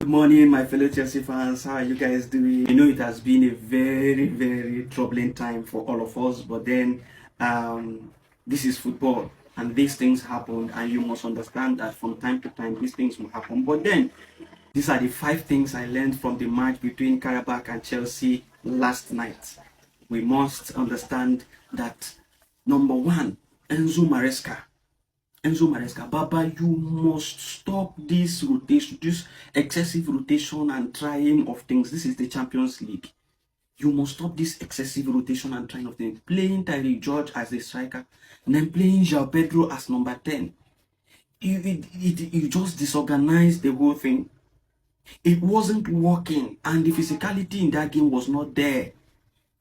Good morning, my fellow Chelsea fans. How are you guys doing? I know it has been a very troubling time for all of us, but then this is football and these things happen, and you must understand that from time to time these things will happen. But then these are the 5 things I learned from the match between Quarabag and Chelsea last night. We must understand that number one, Enzo Maresca, Baba, you must stop this rotation, this excessive rotation and trying of things. This is the Champions League. You must stop this excessive rotation and trying of things. Playing Tyree George as a striker, and then playing João Pedro as number 10. You just disorganized the whole thing. It wasn't working, and the physicality in that game was not there.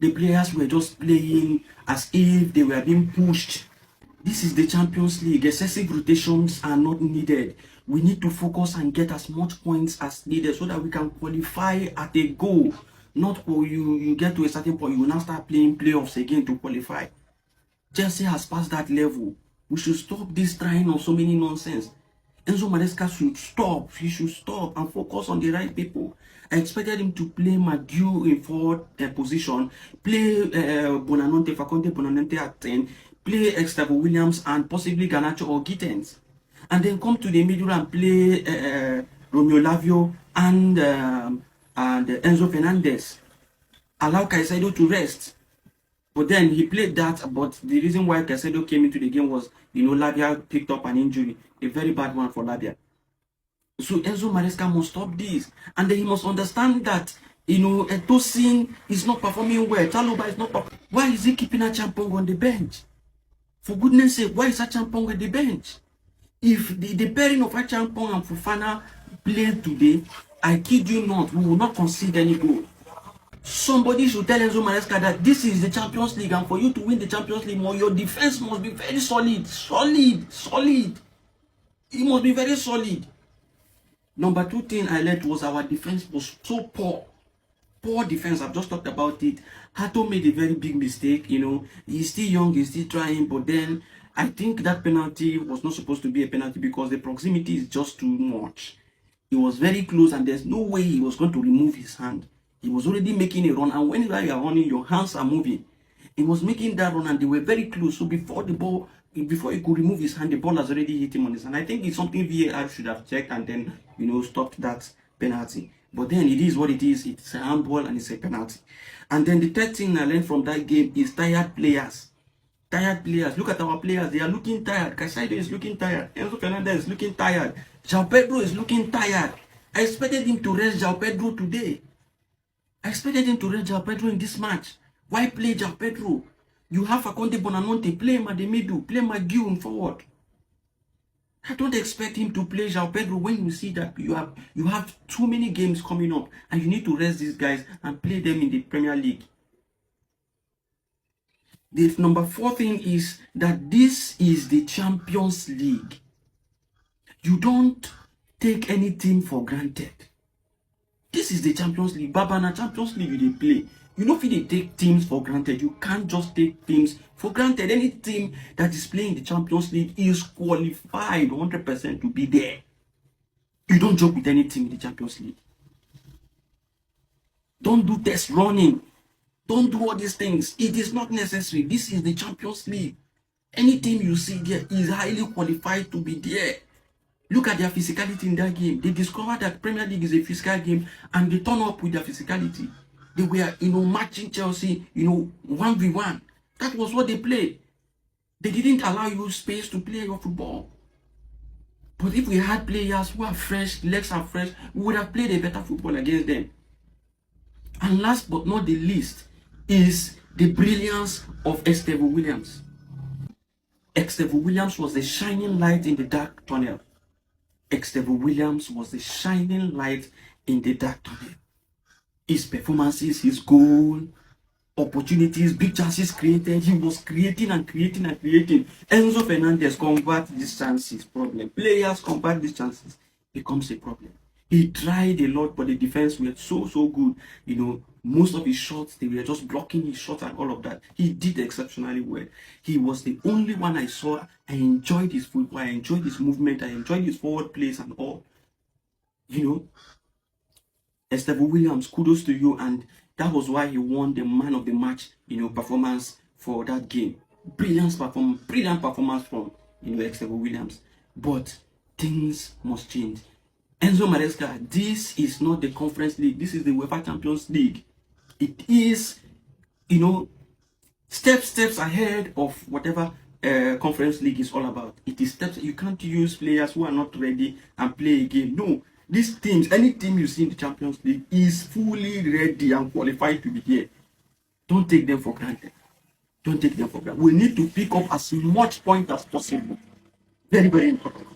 The players were just playing as if they were being pushed. This is the Champions League. Excessive rotations are not needed. We need to focus and get as much points as needed so that we can qualify at a goal. Not for you get to a certain point, you will now start playing playoffs again to qualify. Chelsea has passed that level. We should stop this trying of so many nonsense. Enzo Maresca should stop. He should stop and focus on the right people. I expected him to play Madu in forward position, play Faconde Bonanante at 10, play Extavo Williams and possibly Garnacho or Gittens, and then come to the middle and play Romeo Lavio and Enzo Fernandez. Allow Caicedo to rest. But then he played that, but the reason why Caicedo came into the game was, Lavia picked up an injury, a very bad one for Lavia. So Enzo Maresca must stop this. And then he must understand that, Tosin is not performing well. Chalobah is not performing. Why is he keeping Achampong on the bench? For goodness sake, why is Achampong on the bench? If the pairing of Achampong and Fofana played today, I kid you not, we will not concede any goal. Somebody should tell Enzo Maresca that this is the Champions League, and for you to win the Champions League, your defense must be very solid. It must be very solid. Number 2 thing I learned was our defense was so poor. Poor defense. I've just talked about it. Hato made a very big mistake. He's still young, he's still trying, but then I think that penalty was not supposed to be a penalty because the proximity is just too much. He was very close, and there's no way he was going to remove his hand. He was already making a run, and whenever you are running, your hands are moving. He was making that run, and they were very close. So before he could remove his hand, the ball has already hit him on his hand. I think it's something VAR should have checked and then, stopped that penalty. But then it is what it is. It's a handball and it's a penalty. And then the third thing I learned from that game is tired players. Tired players. Look at our players. They are looking tired. Caicedo is looking tired. Enzo Fernandez is looking tired. João Pedro is looking tired. I expected him to rest João Pedro today. I expected him to rest João Pedro in this match. Why play João Pedro? You have Faconde Bonanante, play him at the middle, play McGill in forward. I don't expect him to play João Pedro when you see that you have too many games coming up and you need to rest these guys and play them in the Premier League. The number 4 thing is that this is the Champions League. You don't take any team for granted. This is the Champions League. Babana Champions League they play. You know if they take teams for granted, you can't just take teams for granted. Any team that is playing the Champions League is qualified 100% to be there. You don't joke with any team in the Champions League. Don't do test running. Don't do all these things. It is not necessary. This is the Champions League. Any team you see there is highly qualified to be there. Look at their physicality in that game. They discovered that Premier League is a physical game and they turn up with their physicality. They were, matching Chelsea, 1v1. That was what they played. They didn't allow you space to play your football. But if we had players who are fresh, legs are fresh, we would have played a better football against them. And last but not the least is the brilliance of Extavo Williams. Extavo Williams was the shining light in the dark tunnel. Extavo Williams was the shining light in the dark tunnel. His performances, his goal, opportunities, big chances created. He was creating and creating and creating. Enzo Fernandez convert these chances, problem. Players convert these chances, becomes a problem. He tried a lot, but the defense were so good. Most of his shots, they were just blocking his shots and all of that. He did exceptionally well. He was the only one I saw. I enjoyed his football. I enjoyed his movement. I enjoyed his forward plays and all. Estevao Williams, kudos to you, and that was why he won the man of the match, performance for that game. Brilliant performance from Estevao Williams. But things must change. Enzo Maresca, this is not the Conference League. This is the UEFA Champions League. It is, steps ahead of whatever Conference League is all about. It is steps. You can't use players who are not ready and play a game. No, these teams, any team you see in the Champions League is fully ready and qualified to be here. Don't take them for granted. Don't take them for granted. We need to pick up as much points as possible. Very, very important.